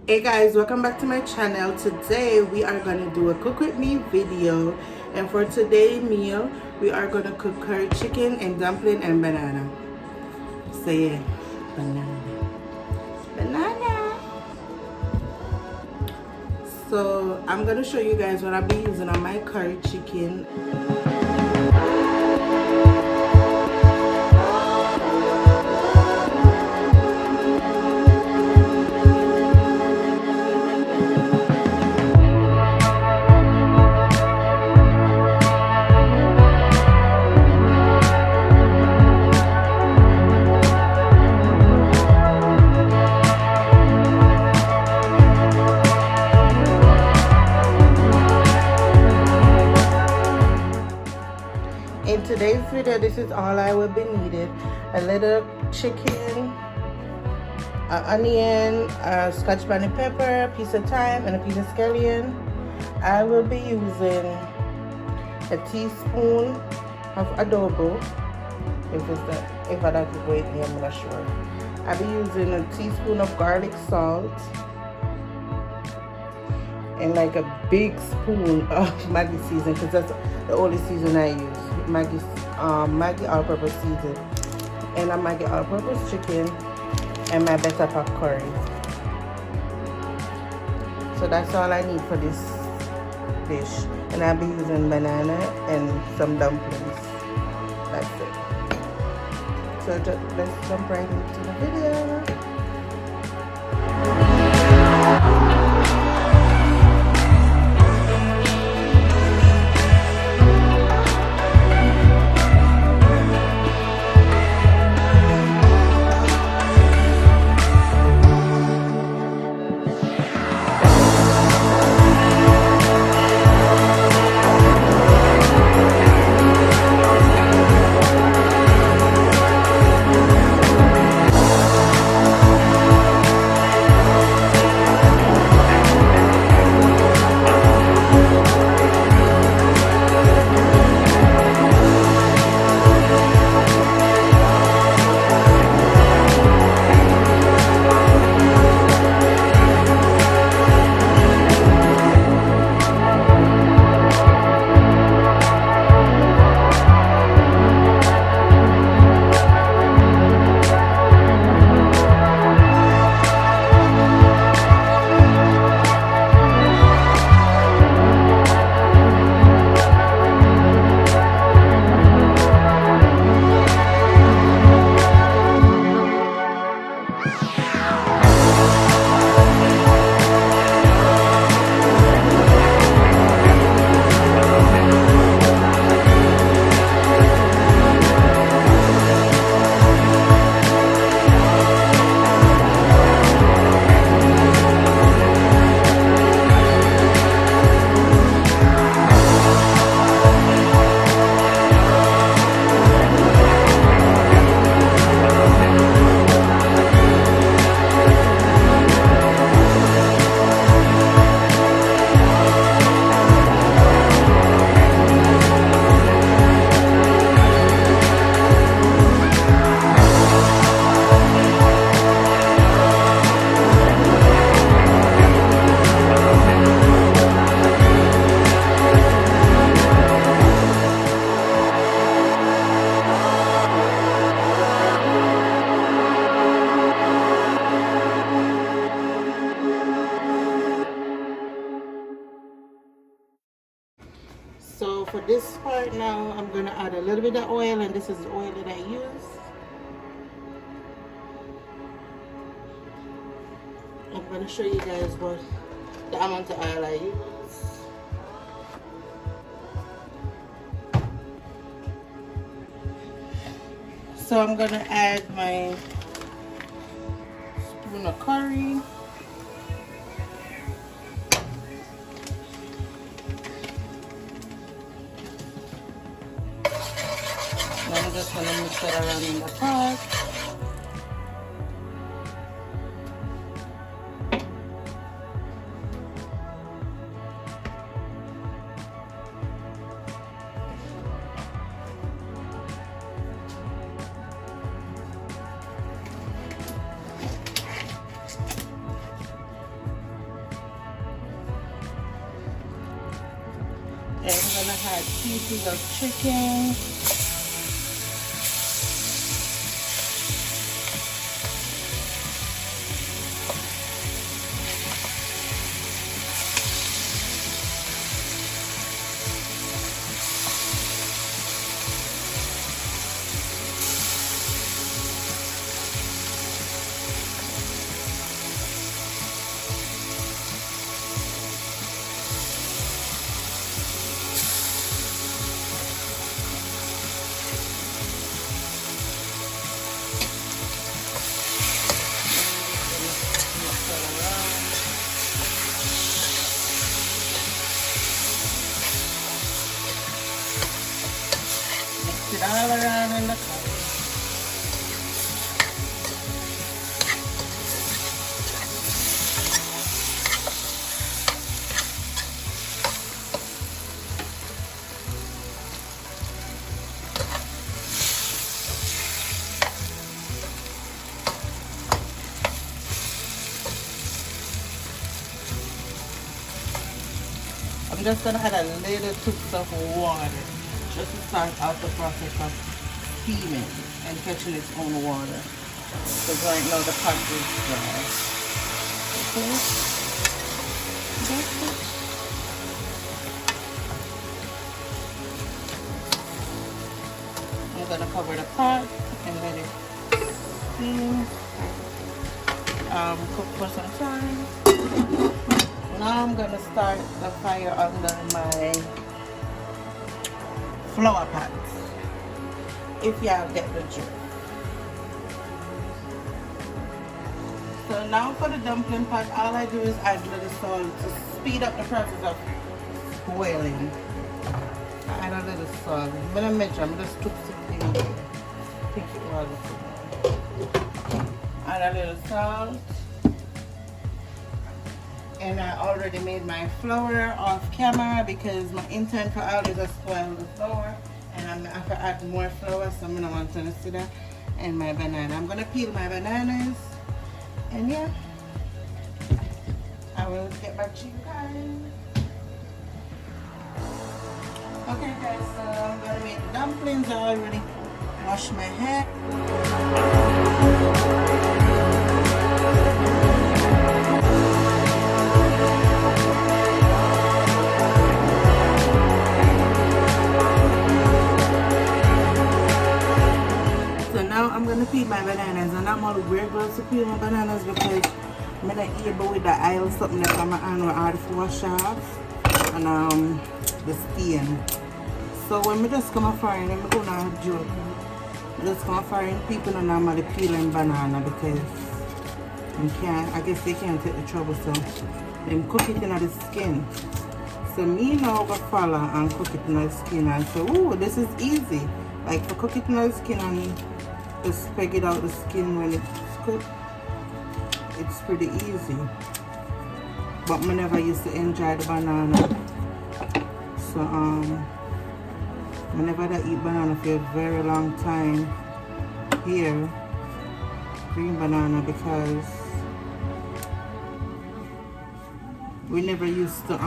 Hey guys, welcome back to my channel. Today we are going to do a cook with me video, and for today's meal we are going to cook curry chicken and dumpling and banana. So yeah, banana. So I'm going to show you guys what I'll be using on my curry chicken. In today's video, this is all I will be needed: a little chicken, an onion, a scotch bonnet pepper, a piece of thyme, and a piece of scallion. I will be using a teaspoon of adobo. If that is great, I'm not sure. I'll be using a teaspoon of garlic salt and like a big spoon of Maggi season, because that's the only season I use. Maggi all-purpose season, and a Maggi all-purpose chicken, and my better pot curry. So that's all I need for this dish, and I'll be using banana and some dumplings. That's it. So let's jump right into the video. So for this part now, I'm going to add a little bit of oil, and this is the oil that I use. I'm going to show you guys what the amount of oil I use. So I'm going to add my spoon of curry. I'm just going to mix it around in the pot. And I'm gonna add pieces of chicken. Mix it all around in the pot. I'm just gonna add a little touch of water just to start out the process of steaming and catching its own water. Because right now the pot is dry. Okay. That's it. I'm gonna cover the pot and let it steam. Cook for some time. Now I'm gonna start the fire under my flour pot, if y'all get the drift. So now for the dumpling pot, all I do is add a little salt to speed up the process of boiling. I add a little salt. I'm gonna measure, I'm just took something. I think it was. Add a little salt. And I already made my flour off camera because my intent for all is to spoil the flour, and I'm gonna have to add more flour, so I'm gonna want to see that. And my banana, I'm gonna peel my bananas, and yeah, I will get back to you guys. Okay guys, so I'm gonna make the dumplings. I already washed my hair. I'm gonna peel my bananas, and I'm all grateful to peel my bananas because I'm not able with the aisle something that I'm hard to wash off and the stain. So when I just come foreign, I'm gonna joke. I just come foreign, people are normally peeling banana because I guess they can't take the trouble, so they cook it in the skin. So me now go follow and cook it in the skin and say, oh, this is easy. Like to cook it in the skin and just peg it out the skin when it's cooked. It's pretty easy. But I never used to enjoy the banana. So I never eat banana for a very long time here. Green banana, because we never used to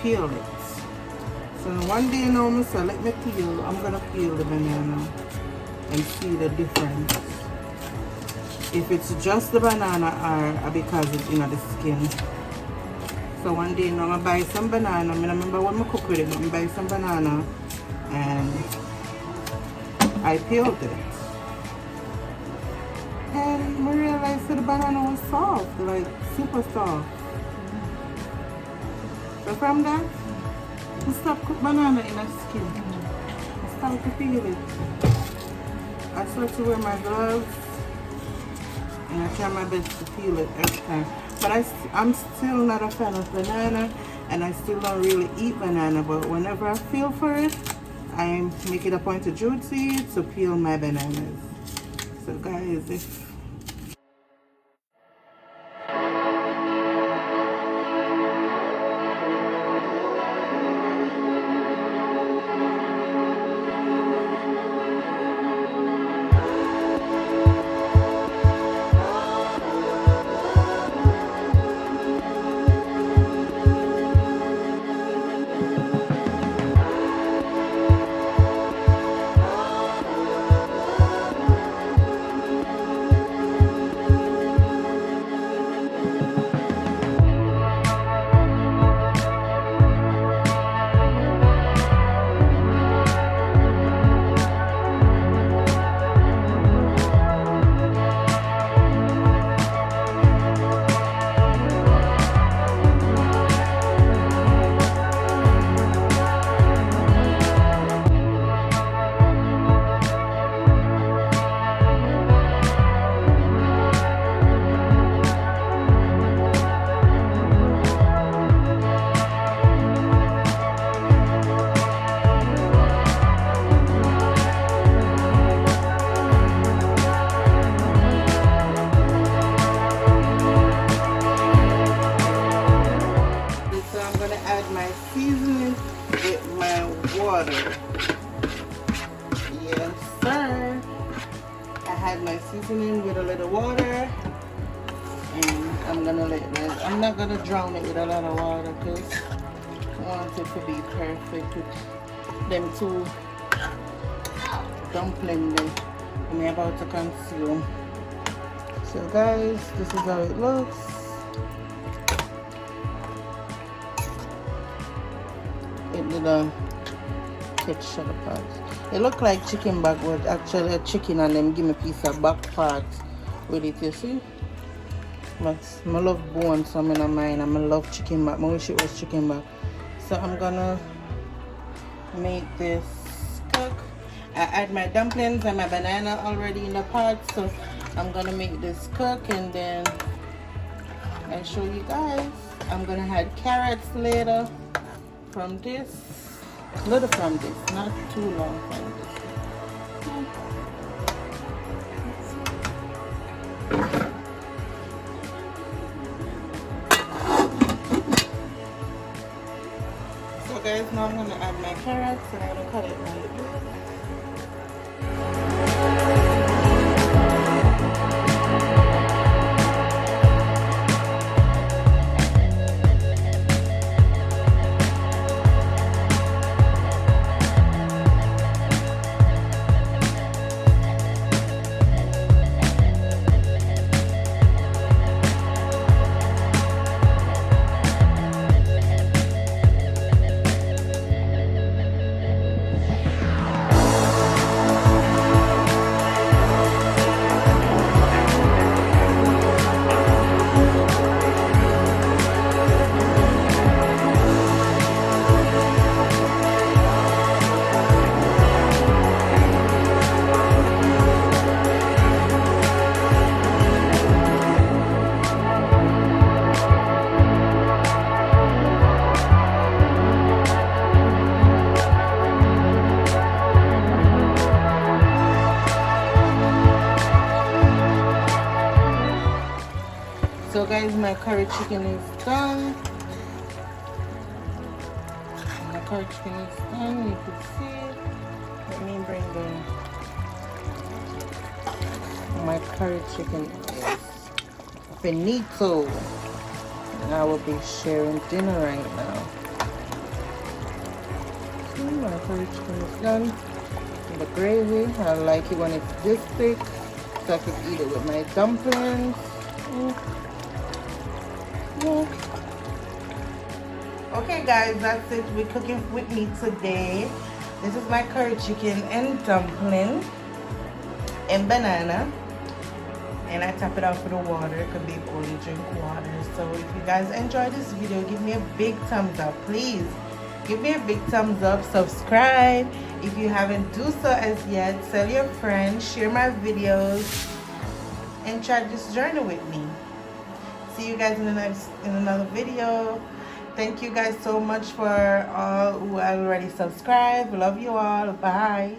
peel it. So one day now, so let me peel. I'm gonna peel the banana and see the difference. If it's just the banana or because it's in the skin. So one day now I buy some banana. I remember when I cook with it, I buy some banana and I peeled it. And I realized that the banana was soft, like super soft. So from that, I stopped cook banana in the skin. I started to peel it. I started to wear my gloves and I try my best to peel it every time. But I'm still not a fan of banana, and I still don't really eat banana, but whenever I feel for it, I make it a point of duty to peel my bananas. So guys, if I'm gonna let this. I'm not gonna drown it with a lot of water because I want it to be perfect with them two dumplings I'm about to consume. So guys, this is how it looks. It didn't catch the parts. It looked like chicken back, but actually a chicken, and them give me a piece of back part with it, you see. But I love bone, so I'm in a mind. I love chicken back. I wish it was chicken back. So I'm gonna make this cook. I add my dumplings and my banana already in the pot, so I'm gonna make this cook, and then I'll show you guys. I'm gonna add carrots later from this, little from this, not too long from this. So guys, now I'm gonna add my carrots and I'm gonna cut it like this. So guys, my curry chicken is done. My curry chicken is done, you can see it. Let me bring my curry chicken is finito. And I will be sharing dinner right now. See, my curry chicken is done. The gravy, I like it when it's this thick, so I can eat it with my dumplings. Okay guys, that's it. We're cooking with me today. This is my curry chicken and dumpling and banana, and I top it off with the water because they only drink water. So if you guys enjoyed this video, give me a big thumbs up. Please give me a big thumbs up, subscribe if you haven't do so as yet, tell your friends, share my videos, and try this journey with me. See you guys in another video. Thank you guys so much for all who already subscribed. Love you all. Bye.